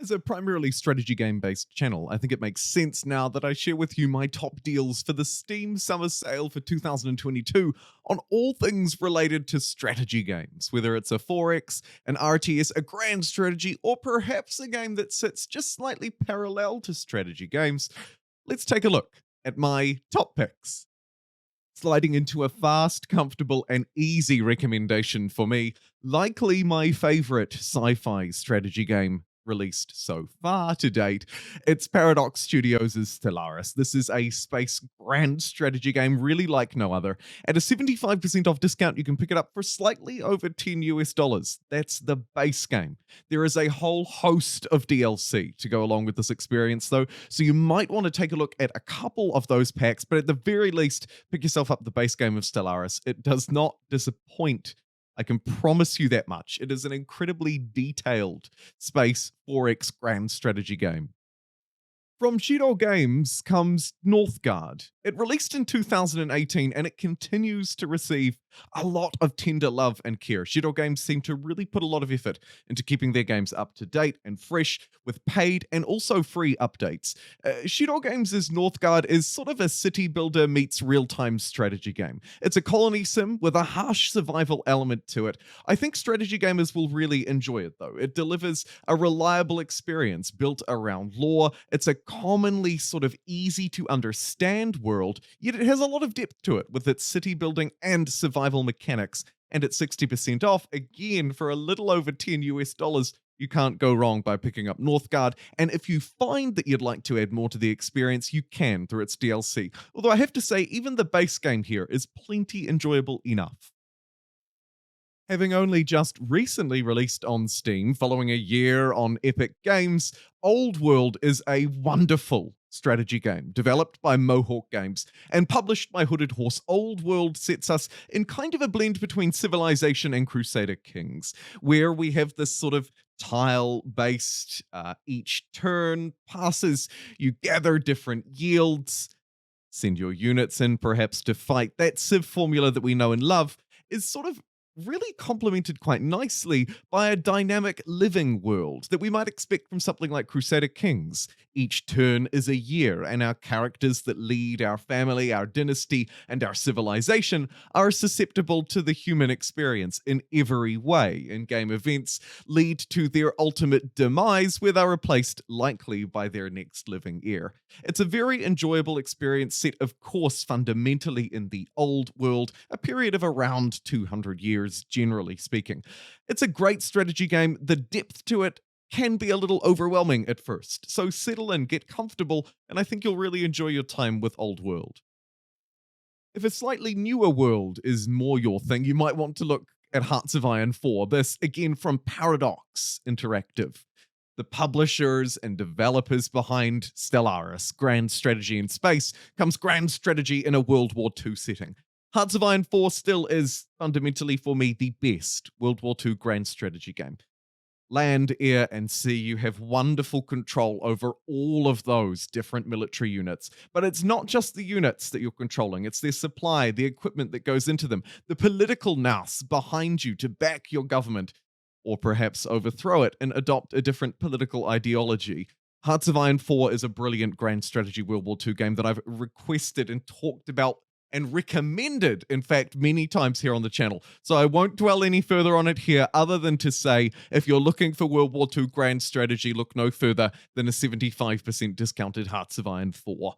As a primarily strategy game based channel, I think it makes sense now that I share with you my top deals for the Steam Summer Sale for 2022 on all things related to strategy games, whether it's a 4X, an RTS, a grand strategy, or perhaps a game that sits just slightly parallel to strategy games. Let's take a look at my top picks. Sliding into a fast, comfortable, and easy recommendation for me, likely my favorite sci fi strategy game released so far to date. It's Paradox Studios' Stellaris. This is a space grand strategy game really like no other. At a 75% off discount, you can pick it up for slightly over 10 US dollars. That's the base game. There is a whole host of DLC to go along with this experience, though, so you might want to take a look at a couple of those packs, but at the very least, pick yourself up the base game of Stellaris. It does not disappoint. I can promise you that much. It is an incredibly detailed space 4X grand strategy game. From Shiro Games comes Northguard. It released in 2018 and it continues to receive a lot of tender love and care. Shiro Games seem to really put a lot of effort into keeping their games up to date and fresh with paid and also free updates. Shiro Games' Northguard is sort of a city builder meets real-time strategy game. It's a colony sim with a harsh survival element to it. I think strategy gamers will really enjoy it though. It delivers a reliable experience built around lore. It's a commonly sort of easy to understand world, yet it has a lot of depth to it with its city building and survival mechanics. And at 60% off, again, for a little over 10 US dollars, you can't go wrong by picking up Northguard. And if you find that you'd like to add more to the experience, you can through its DLC. Although I have to say, even the base game here is plenty enjoyable enough. Having only just recently released on Steam following a year on Epic Games, Old World is a wonderful strategy game developed by Mohawk Games and published by Hooded Horse. Old World sets us in kind of a blend between Civilization and Crusader Kings, where we have this sort of tile-based, each turn passes, you gather different yields, send your units in perhaps to fight. That Civ formula that we know and love is sort of really complemented quite nicely by a dynamic living world that we might expect from something like Crusader Kings. Each turn is a year, and our characters that lead our family, our dynasty, and our civilization are susceptible to the human experience in every way, and game events lead to their ultimate demise, where they're replaced likely by their next living heir. It's a very enjoyable experience set, of course, fundamentally in the old world, a period of around 200 years, generally speaking. It's a great strategy game. The depth to it can be a little overwhelming at first, so settle in, get comfortable, and I think you'll really enjoy your time with Old World. If a slightly newer world is more your thing, you might want to look at Hearts of Iron 4. This, again, from Paradox Interactive, the publishers and developers behind Stellaris, Grand Strategy in Space, comes Grand Strategy in a World War II setting. Hearts of Iron 4 still is fundamentally for me the best World War II grand strategy game. Land, air, and sea, you have wonderful control over all of those different military units. But it's not just the units that you're controlling, it's their supply, the equipment that goes into them, the political nous behind you to back your government, or perhaps overthrow it and adopt a different political ideology. Hearts of Iron 4 is a brilliant grand strategy World War II game that I've requested and talked about and recommended, in fact, many times here on the channel. So I won't dwell any further on it here, other than to say, if you're looking for World War II grand strategy, look no further than a 75% discounted Hearts of Iron 4.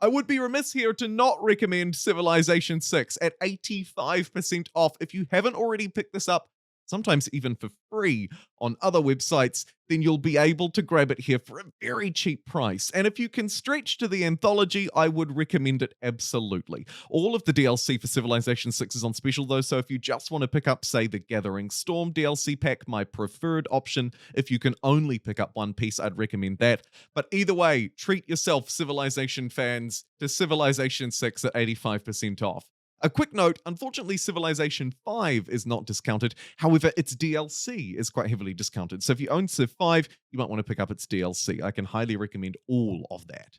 I would be remiss here to not recommend Civilization 6 at 85% off. If you haven't already picked this up, sometimes even for free on other websites, then you'll be able to grab it here for a very cheap price. And if you can stretch to the anthology, I would recommend it absolutely. All of the DLC for Civilization 6 is on special though, so if you just want to pick up, say, the Gathering Storm DLC pack, my preferred option, if you can only pick up one piece, I'd recommend that. But either way, treat yourself, Civilization fans, to Civilization 6 at 85% off. A quick note, unfortunately Civilization 5 is not discounted, however its DLC is quite heavily discounted, so if you own Civ 5, you might want to pick up its DLC. I can highly recommend all of that.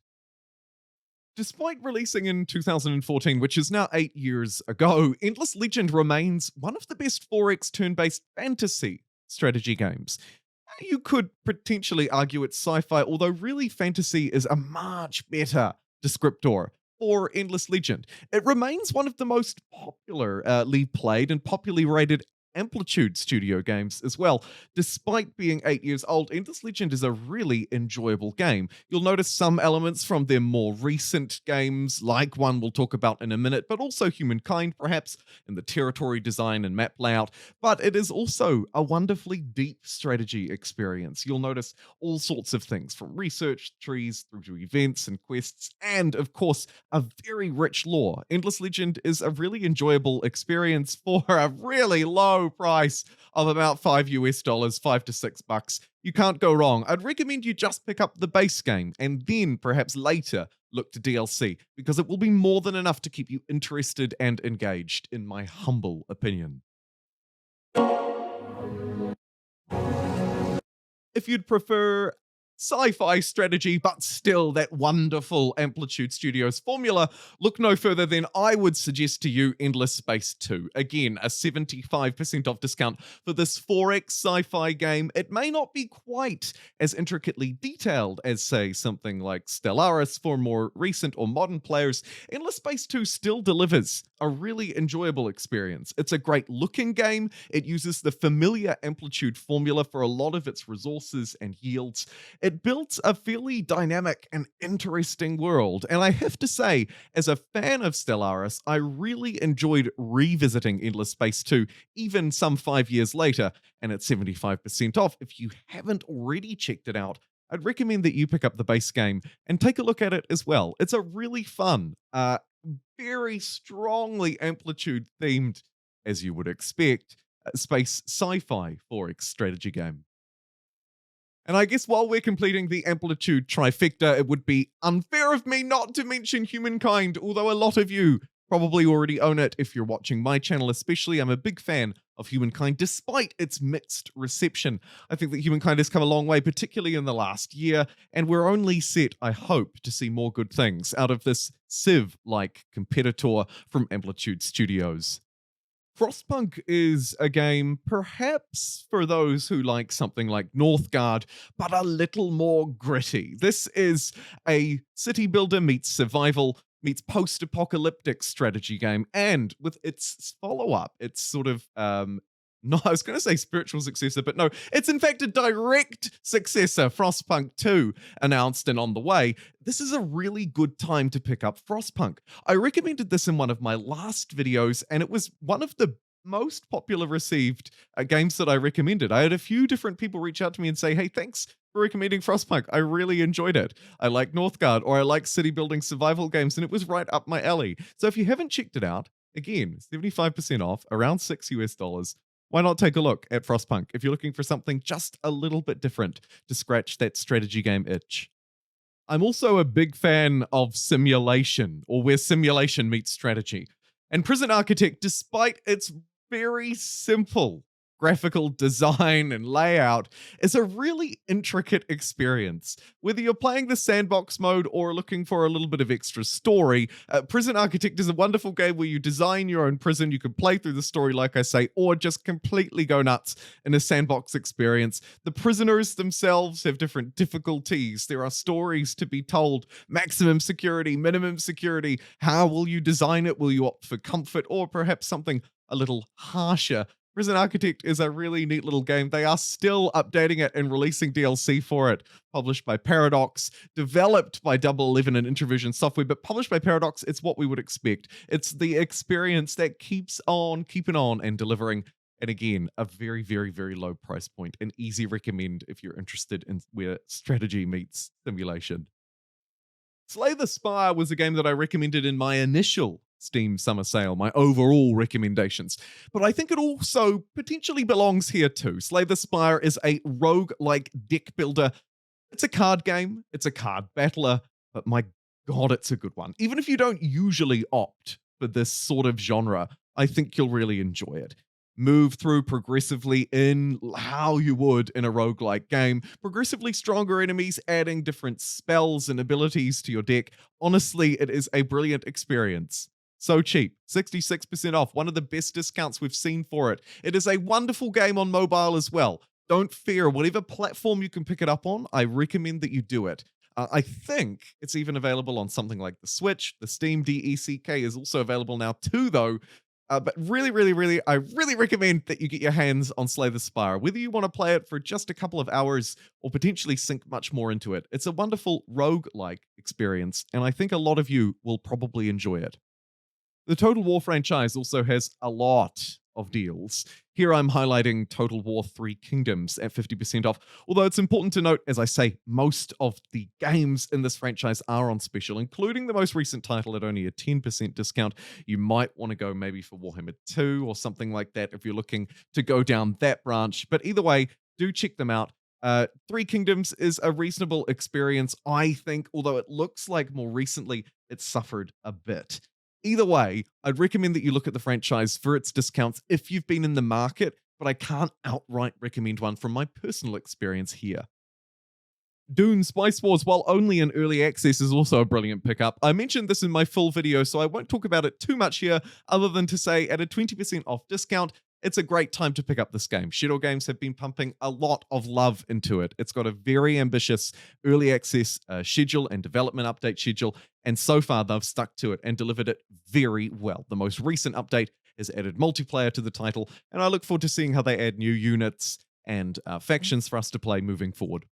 Despite releasing in 2014, which is now 8 years ago, Endless Legend remains one of the best 4X turn-based fantasy strategy games. You could potentially argue it's sci-fi, although really fantasy is a much better descriptor for Endless Legend. It remains one of the most popularly played and popularly rated Amplitude Studio games as well. Despite being 8 years old, Endless Legend is a really enjoyable game. You'll notice some elements from their more recent games, like one we'll talk about in a minute, but also Humankind, perhaps, in the territory design and map layout. But it is also a wonderfully deep strategy experience. You'll notice all sorts of things, from research trees through to events and quests, and of course, a very rich lore. Endless Legend is a really enjoyable experience for a really low price of about $5, $5 to $6. You can't go wrong. I'd recommend you just pick up the base game and then perhaps later look to DLC, because it will be more than enough to keep you interested and engaged, in my humble opinion. If you'd prefer sci-fi strategy, but still that wonderful Amplitude Studios formula, look no further than I would suggest to you Endless Space 2. Again, a 75% off discount for this 4X sci-fi game. It may not be quite as intricately detailed as, say, something like Stellaris for more recent or modern players. Endless Space 2 still delivers a really enjoyable experience. It's a great looking game. It uses the familiar Amplitude formula for a lot of its resources and yields. It built a fairly dynamic and interesting world, and I have to say, as a fan of Stellaris, I really enjoyed revisiting Endless Space 2, even some 5 years later, and at 75% off. If you haven't already checked it out, I'd recommend that you pick up the base game and take a look at it as well. It's a really fun, very strongly Amplitude themed, as you would expect, space sci-fi 4X strategy game. And I guess while we're completing the Amplitude trifecta, it would be unfair of me not to mention Humankind, although a lot of you probably already own it if you're watching my channel especially. I'm a big fan of Humankind, despite its mixed reception. I think that Humankind has come a long way, particularly in the last year, and we're only set, I hope, to see more good things out of this Civ-like competitor from Amplitude Studios. Frostpunk is a game perhaps for those who like something like Northguard, but a little more gritty. This is a city builder meets survival meets post-apocalyptic strategy game, and with its follow-up, it's sort of no, I was going to say spiritual successor, but no, it's in fact a direct successor, Frostpunk 2, announced and on the way. This is a really good time to pick up Frostpunk. I recommended this in one of my last videos, and it was one of the most popular received games that I recommended. I had a few different people reach out to me and say, hey, thanks for recommending Frostpunk. I really enjoyed it. I like Northgard, or I like city building survival games, and it was right up my alley. So if you haven't checked it out, again, 75% off, around $6. Why not take a look at Frostpunk if you're looking for something just a little bit different to scratch that strategy game itch? I'm also a big fan of simulation, or where simulation meets strategy. And Prison Architect, despite its very simple graphical design and layout, is a really intricate experience. Whether you're playing the sandbox mode or looking for a little bit of extra story, Prison Architect is a wonderful game where you design your own prison. You can play through the story, like I say, or just completely go nuts in a sandbox experience. The prisoners themselves have different difficulties. There are stories to be told, maximum security, minimum security. How will you design it? Will you opt for comfort or perhaps something a little harsher? Prison Architect is a really neat little game. They are still updating it and releasing DLC for it, published by Paradox, developed by Double 11 and Introvision Software, but published by Paradox. It's what we would expect. It's the experience that keeps on keeping on and delivering. And again, a very, very, very low price point. An easy recommend if you're interested in where strategy meets simulation. Slay the Spire was a game that I recommended in my initial Steam summer sale, my overall recommendations. But I think it also potentially belongs here too. Slay the Spire is a rogue-like deck builder. It's a card game, it's a card battler, but my god, it's a good one. Even if you don't usually opt for this sort of genre, I think you'll really enjoy it. Move through progressively in how you would in a roguelike game. Progressively stronger enemies, adding different spells and abilities to your deck. Honestly, it is a brilliant experience. So cheap, 66% off, one of the best discounts we've seen for it. It is a wonderful game on mobile as well. Don't fear, whatever platform you can pick it up on, I recommend that you do it. I think it's even available on something like the Switch. The Steam DECK is also available now too, though. But really, I really recommend that you get your hands on Slay the Spire. Whether you want to play it for just a couple of hours or potentially sink much more into it, it's a wonderful rogue-like experience, and I think a lot of you will probably enjoy it. The Total War franchise also has a lot of deals. Here I'm highlighting Total War 3 Kingdoms at 50% off, although it's important to note, as I say, most of the games in this franchise are on special, including the most recent title at only a 10% discount. You might want to go maybe for Warhammer 2 or something like that if you're looking to go down that branch, but either way, do check them out. Three Kingdoms is a reasonable experience, I think, although it looks like more recently it's suffered a bit. Either way, I'd recommend that you look at the franchise for its discounts if you've been in the market, but I can't outright recommend one from my personal experience here. Dune Spice Wars, while only in early access, is also a brilliant pickup. I mentioned this in my full video, so I won't talk about it too much here, other than to say at a 20% off discount, it's a great time to pick up this game. Shadow Games have been pumping a lot of love into it. It's got a very ambitious early access schedule and development update schedule, and so far they've stuck to it and delivered it very well. The most recent update has added multiplayer to the title, and I look forward to seeing how they add new units and factions for us to play moving forward.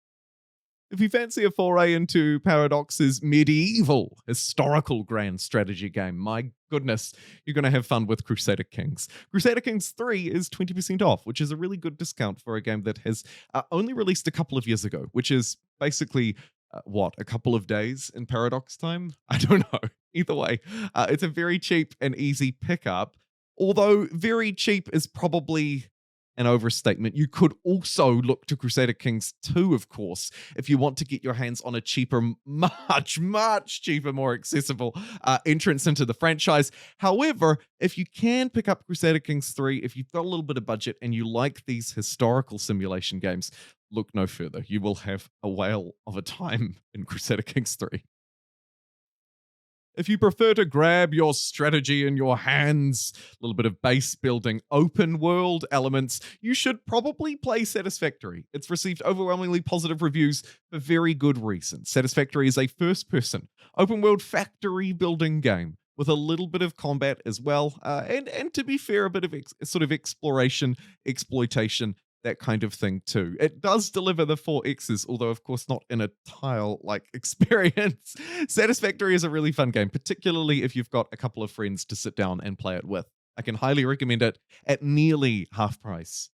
If you fancy a foray into Paradox's medieval historical grand strategy game, my goodness, you're going to have fun with Crusader Kings. Crusader Kings 3 is 20% off, which is a really good discount for a game that has only released a couple of years ago, which is basically, a couple of days in Paradox time? I don't know. Either way, it's a very cheap and easy pickup, although very cheap is probably an overstatement. You could also look to Crusader Kings 2, of course, if you want to get your hands on a cheaper, much cheaper, more accessible entrance into the franchise. However, if you can pick up Crusader Kings 3, if you've got a little bit of budget and you like these historical simulation games, look no further. You will have a whale of a time in Crusader Kings 3. If you prefer to grab your strategy in your hands, a little bit of base building, open world elements, you should probably play Satisfactory. It's received overwhelmingly positive reviews for very good reasons. Satisfactory is a first-person, open world factory building game with a little bit of combat as well, and to be fair, a bit of sort of exploration, exploitation, that kind of thing too. It does deliver the 4X's, although of course not in a tile-like experience. Satisfactory is a really fun game, particularly if you've got a couple of friends to sit down and play it with. I can highly recommend it at nearly half price.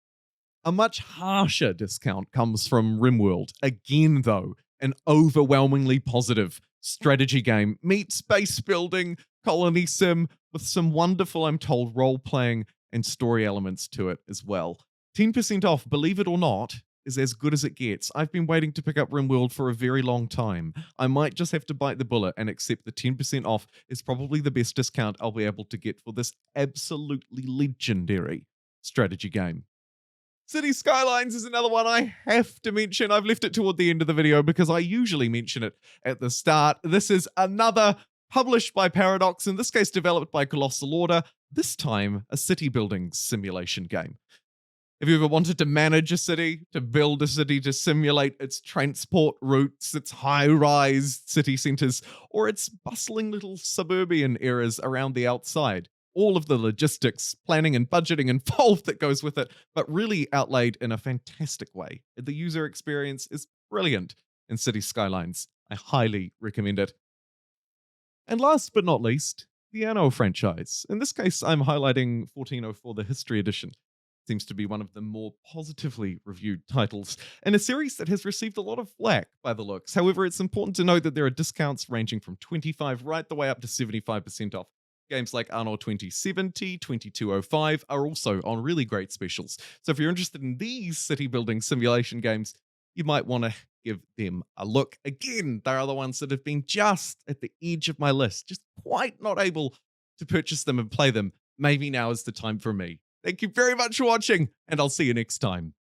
A much harsher discount comes from RimWorld. Again, though, an overwhelmingly positive strategy game meets base building, colony sim, with some wonderful, I'm told, role-playing and story elements to it as well. 10% off, believe it or not, is as good as it gets. I've been waiting to pick up RimWorld for a very long time. I might just have to bite the bullet and accept the 10% off is probably the best discount I'll be able to get for this absolutely legendary strategy game. City Skylines is another one I have to mention. I've left it toward the end of the video because I usually mention it at the start. This is another published by Paradox, in this case developed by Colossal Order, this time a city building simulation game. Have you ever wanted to manage a city, to build a city, to simulate its transport routes, its high-rise city centers, or its bustling little suburban areas around the outside? All of the logistics, planning, and budgeting involved that goes with it, but really outlaid in a fantastic way. The user experience is brilliant in City Skylines. I highly recommend it. And last but not least, the Anno franchise. In this case, I'm highlighting 1404, the History Edition. Seems to be one of the more positively reviewed titles in a series that has received a lot of flack by the looks. However, it's important to note that there are discounts ranging from 25 right the way up to 75% off. Games like Anno 2070, 2205 are also on really great specials. So if you're interested in these city building simulation games, you might want to give them a look. Again, they're the ones that have been just at the edge of my list, just quite not able to purchase them and play them. Maybe now is the time for me. Thank you very much for watching, and I'll see you next time.